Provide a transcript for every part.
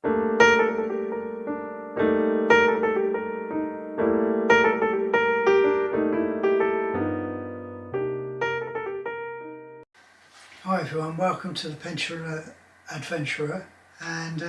Hi everyone, welcome to the 𝐏𝐋𝐀𝐘𝐋𝐈𝐒𝐓 Adventurer, and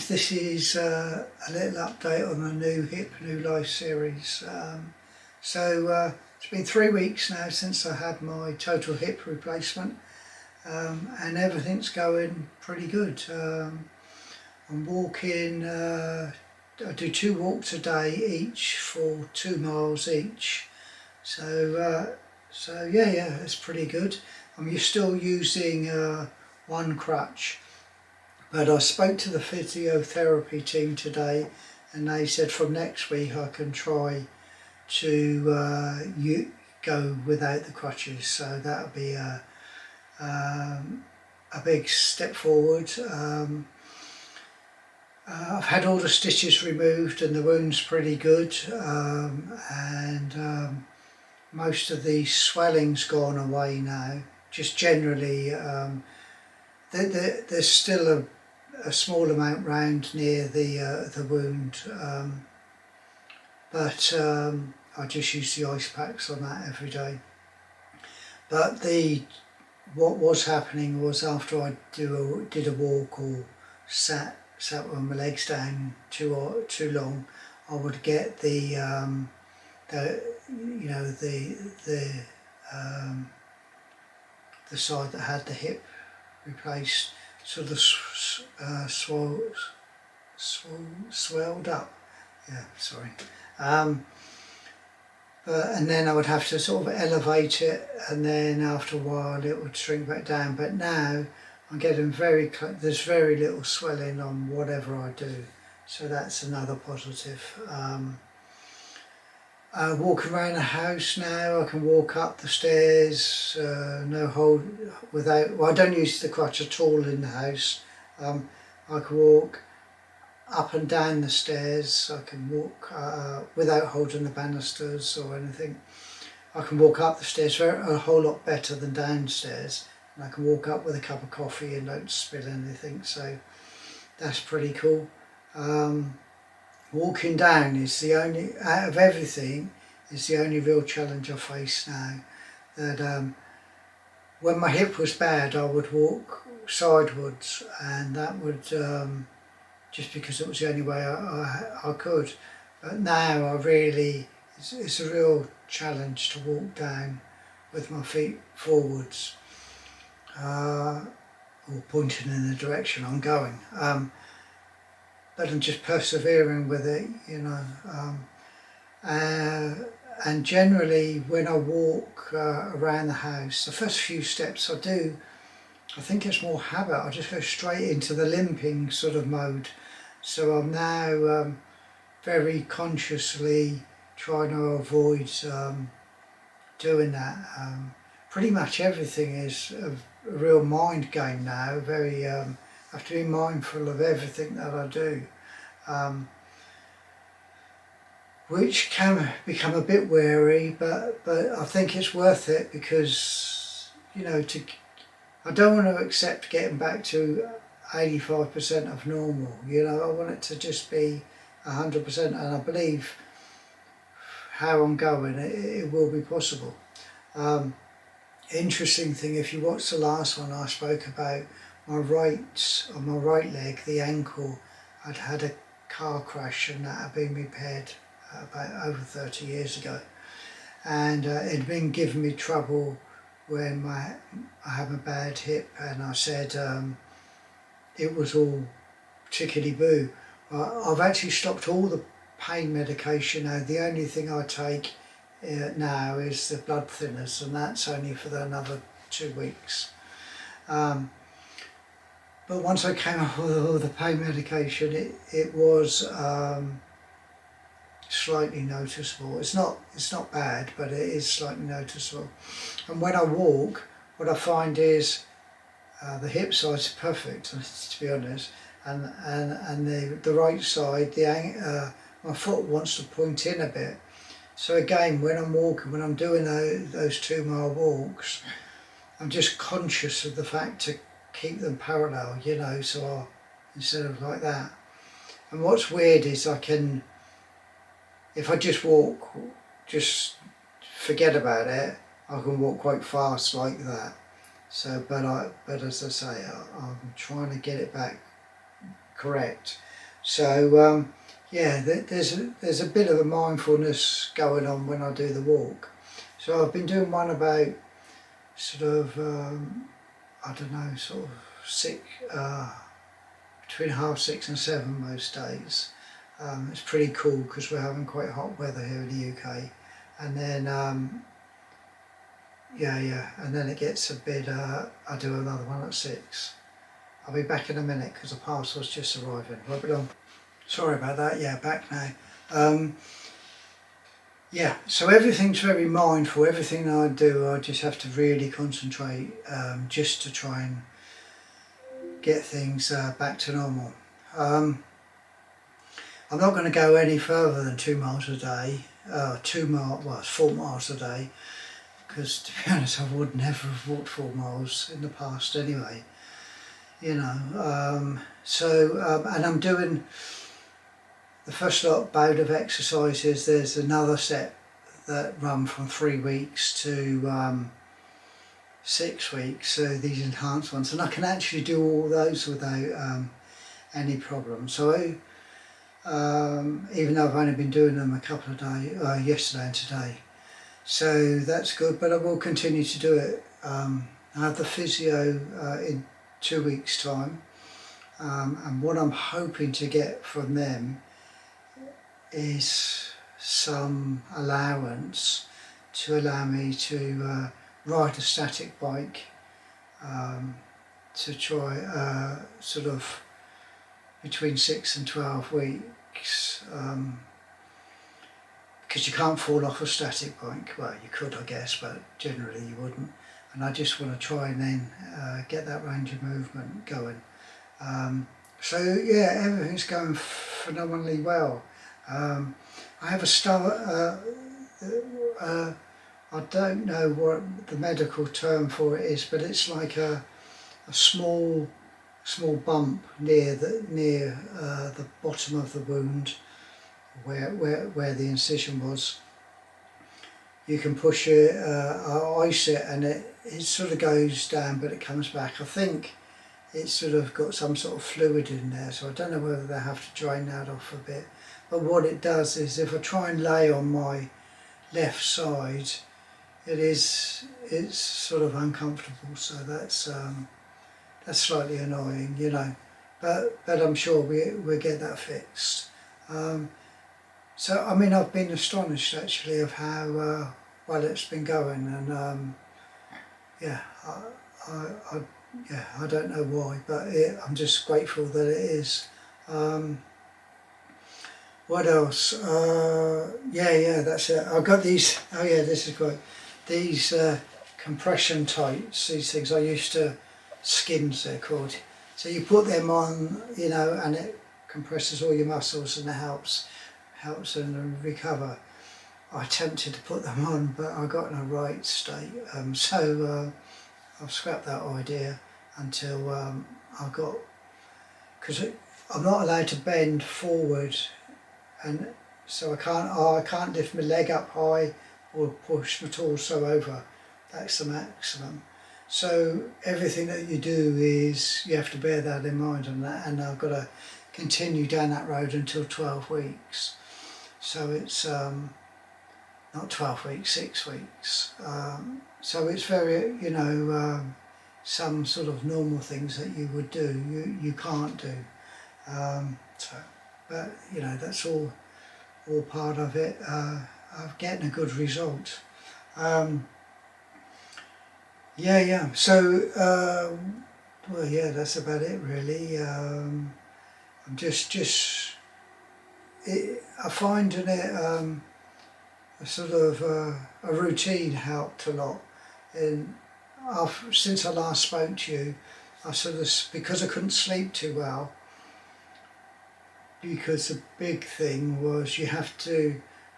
this is a little update on the new �HIP New Life series. It's been 3 weeks now since I had my total hip replacement, and everything's going pretty good. I'm walking, I do 2 walks a day each for 2 miles each, so yeah, it's pretty good. I'm still using one crutch, but I spoke to the physiotherapy team today and they said from next week I can try to go without the crutches, so that'll be a big step forward. I've had all the stitches removed and the wound's pretty good, and most of the swelling's gone away now. Just generally, there's still a small amount round near the wound, but I just use the ice packs on that every day. But what was happening was after I did a walk or sat with my legs down too long, I would get the side that had the hip replaced sort of swelled up. Yeah, sorry. And then I would have to sort of elevate it, and then after a while it would shrink back down. But now I'm getting there's very little swelling on whatever I do, so that's another positive. Walking around the house now, I can walk up the stairs, no hold without. Well, I don't use the crutch at all in the house. I can walk up and down the stairs. I can walk without holding the banisters or anything. I can walk up the stairs a whole lot better than downstairs, and I can walk up with a cup of coffee and don't spill anything. So that's pretty cool. Walking down is the only, out of everything, is the only real challenge I face now. That when my hip was bad, I would walk sidewards, and that would just because it was the only way I could. But now it's a real challenge to walk down with my feet forwards, or pointing in the direction I'm going. But I'm just persevering with it, you know. And generally when I walk around the house, the first few steps I do, I think it's more habit, I just go straight into the limping sort of mode. So I'm now very consciously trying to avoid doing that. Pretty much everything is a real mind game now. I have to be mindful of everything that I do, which can become a bit wary, but I think it's worth it, because, you know, I don't want to accept getting back to 85% of normal. You know, I want it to just be 100%, and I believe how I'm going, it will be possible. Interesting thing, if you watch the last one, I spoke about on my right leg, the ankle, I'd had a car crash, and that had been repaired about over 30 years ago, and it had been giving me trouble when I have a bad hip, and I said it was all tickety-boo. I've actually stopped all the pain medication now. The only thing I take now is the blood thinners, and that's only for another 2 weeks. But once I came off with all the pain medication, it was slightly noticeable. It's not bad, but it is slightly noticeable. And when I walk, what I find is the hip side's perfect, to be honest, and the right side, my foot wants to point in a bit. So again, when I'm walking, when I'm doing those 2 mile walks, I'm just conscious of the fact to keep them parallel, you know, so instead of like that. And what's weird is I can, if I just walk, just forget about it, I can walk quite fast like that. So, but as I say, I'm trying to get it back correct. So yeah, there's a bit of a mindfulness going on when I do the walk. So I've been doing one about sort of I don't know, sort of between 6:30 and 7 most days. It's pretty cool because we're having quite hot weather here in the UK, and then and then it gets a bit. I do another one at 6. I'll be back in a minute because the parcel's just arriving. Right, but sorry about that. Yeah, back now. Yeah, so everything's very mindful. Everything I do, I just have to really concentrate just to try and get things back to normal. I'm not going to go any further than 2 miles a day. 2 miles, well, it's 4 miles a day, because to be honest, I would never have walked 4 miles in the past anyway. You know, and I'm doing the first bout of exercises. There's another set that run from 3 weeks to 6 weeks, so these enhanced ones, and I can actually do all those without any problem. So even though I've only been doing them a couple of days, yesterday and today, so that's good, but I will continue to do it. I have the physio in 2 weeks' time, and what I'm hoping to get from them is some allowance to allow me to ride a static bike, to try sort of between 6 and 12 weeks, because you can't fall off a static bike. Well, you could, I guess, but generally you wouldn't. And I just want to try and then get that range of movement going. So yeah, everything's going phenomenally well. I have a stomach, I don't know what the medical term for it is, but it's like a small bump near the bottom of the wound, where the incision was. You can push it, ice it, and it sort of goes down, but it comes back. I think it's sort of got some sort of fluid in there, so I don't know whether they have to drain that off a bit. But what it does is, if I try and lay on my left side, it's sort of uncomfortable. So that's slightly annoying, you know. But I'm sure we'll get that fixed. So I mean, I've been astonished actually of how well it's been going, and yeah, I don't know why, but I'm just grateful that it is. What else? Yeah, that's it. I've got these. Oh yeah, this is great. These compression tights. These things I used to skins, they're called. So you put them on, you know, and it compresses all your muscles, and it helps them recover. I attempted to put them on, but I got in a right state, so I've scrapped that idea until I got, because I'm not allowed to bend forward, and so I can't lift my leg up high or push my torso over. That's the maximum. So everything that you do is, you have to bear that in mind, and I've got to continue down that road until 12 weeks. So it's not 12 weeks, 6 weeks. So it's very, you know, some sort of normal things that you would do, you can't do. So, but you know, that's all part of it, of getting a good result. Yeah. So well, yeah, that's about it really. I'm I find in it a sort of a routine helped a lot. And since I last spoke to you, I sort of, because I couldn't sleep too well, because the big thing was if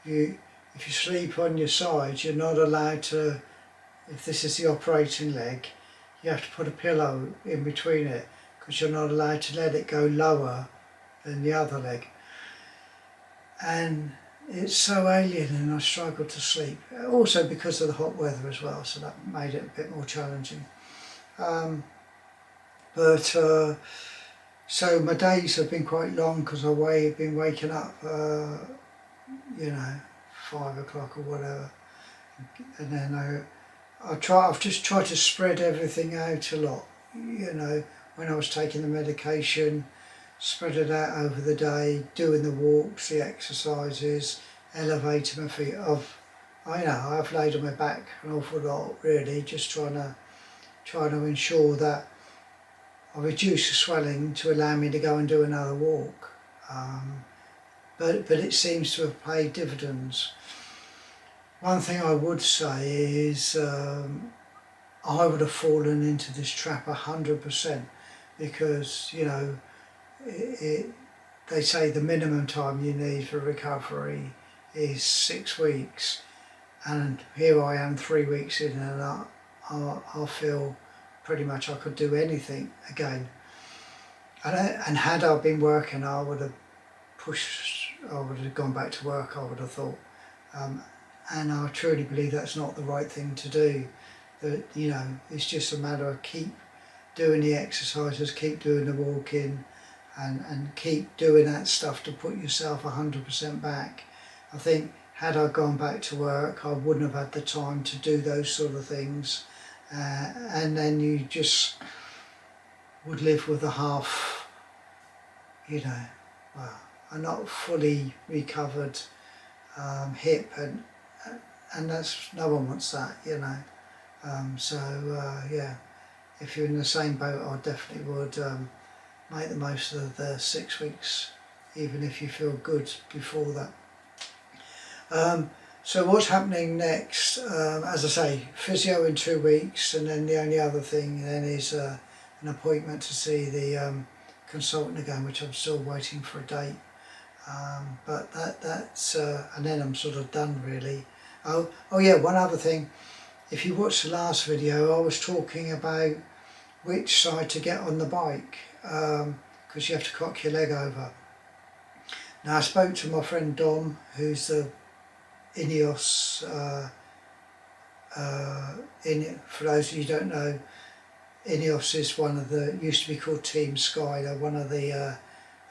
you sleep on your side, you're not allowed to, if this is the operating leg, you have to put a pillow in between it, because you're not allowed to let it go lower than the other leg. And it's so alien, and I struggled to sleep. Also because of the hot weather as well, so that made it a bit more challenging. So my days have been quite long because I've been waking up, you know, 5 o'clock or whatever, and then I've just tried to spread everything out a lot. You know, when I was taking the medication, spread it out over the day, doing the walks, the exercises, elevating my feet. I've laid on my back an awful lot, really, just trying to ensure that I reduce the swelling to allow me to go and do another walk. But it seems to have paid dividends. One thing I would say is I would have fallen into this trap 100%, because, you know, they say the minimum time you need for recovery is 6 weeks, and here I am 3 weeks in, and I feel pretty much I could do anything again. And had I been working, I would have gone back to work, I would have thought. And I truly believe that's not the right thing to do. That, you know, it's just a matter of keep doing the exercises, keep doing the walking, and keep doing that stuff to put yourself 100% back. I think had I gone back to work, I wouldn't have had the time to do those sort of things, and then you just would live with a half, you know, well, a not fully recovered hip, and that's, no one wants that, you know. Yeah, if you're in the same boat, I definitely would make the most of the 6 weeks, even if you feel good before that. So what's happening next? As I say, physio in 2 weeks, and then the only other thing then is an appointment to see the consultant again, which I'm still waiting for a date. But that's and then I'm sort of done, really. Oh yeah, one other thing. If you watched the last video, I was talking about which side to get on the bike, because you have to cock your leg over. Now, I spoke to my friend Dom, who's the Ineos, for those of you who don't know, Ineos is one of the, used to be called Team 𝐔𝐈𝐿𝐒, they're one of the,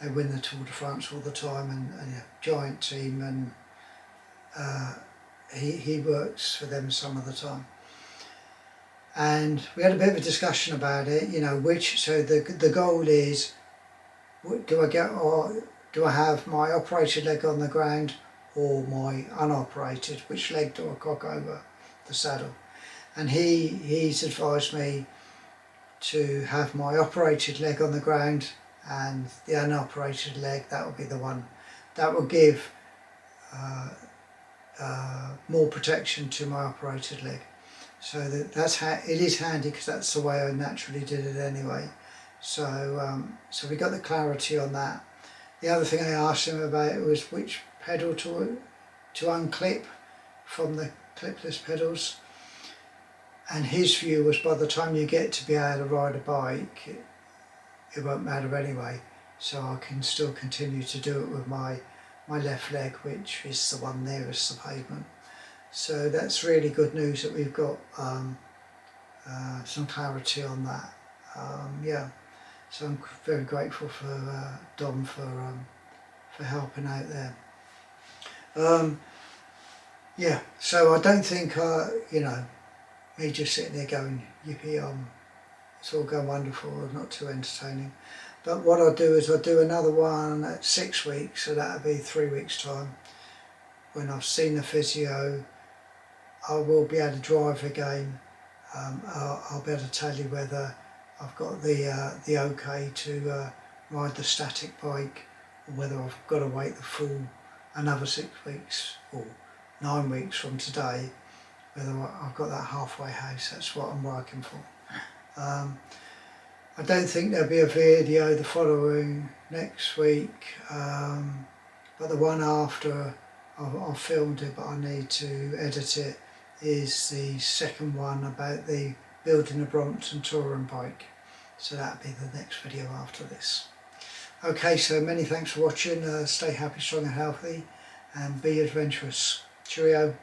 they win the Tour de France all the time, and a giant team, and he works for them some of the time. And we had a bit of a discussion about it, you know, so the goal is, do I have my operated leg on the ground or my unoperated? Which leg do I cock over the saddle? And he's advised me to have my operated leg on the ground, and the unoperated leg, that will be the one that will give more protection to my operated leg. So that's how it is handy, because that's the way I naturally did it anyway. So we got the clarity on that. The other thing I asked him about was which pedal to unclip from the clipless pedals, and his view was by the time you get to be able to ride a bike, it won't matter anyway, so I can still continue to do it with my left leg, which is the one nearest the pavement. So that's really good news that we've got some clarity on that. Yeah, so I'm very grateful for Dom for helping out there. Yeah, so I don't think you know, me just sitting there going yippee, it's all going wonderful, not too entertaining. But what I'll do is I'll do another one at 6 weeks, so that'll be 3 weeks time. When I've seen the physio, I will be able to drive again. I'll be able to tell you whether I've got the okay to ride the static bike, or whether I've got to wait the full another 6 weeks or 9 weeks from today, whether I've got that halfway house. That's what I'm working for. I don't think there'll be a video the following next week, but the one after, I've filmed it, but I need to edit it, is the second one about the building a Brompton touring bike. so that'll be the next video after this. Okay, so many thanks for watching. Stay happy, strong and healthy, and be adventurous. Cheerio.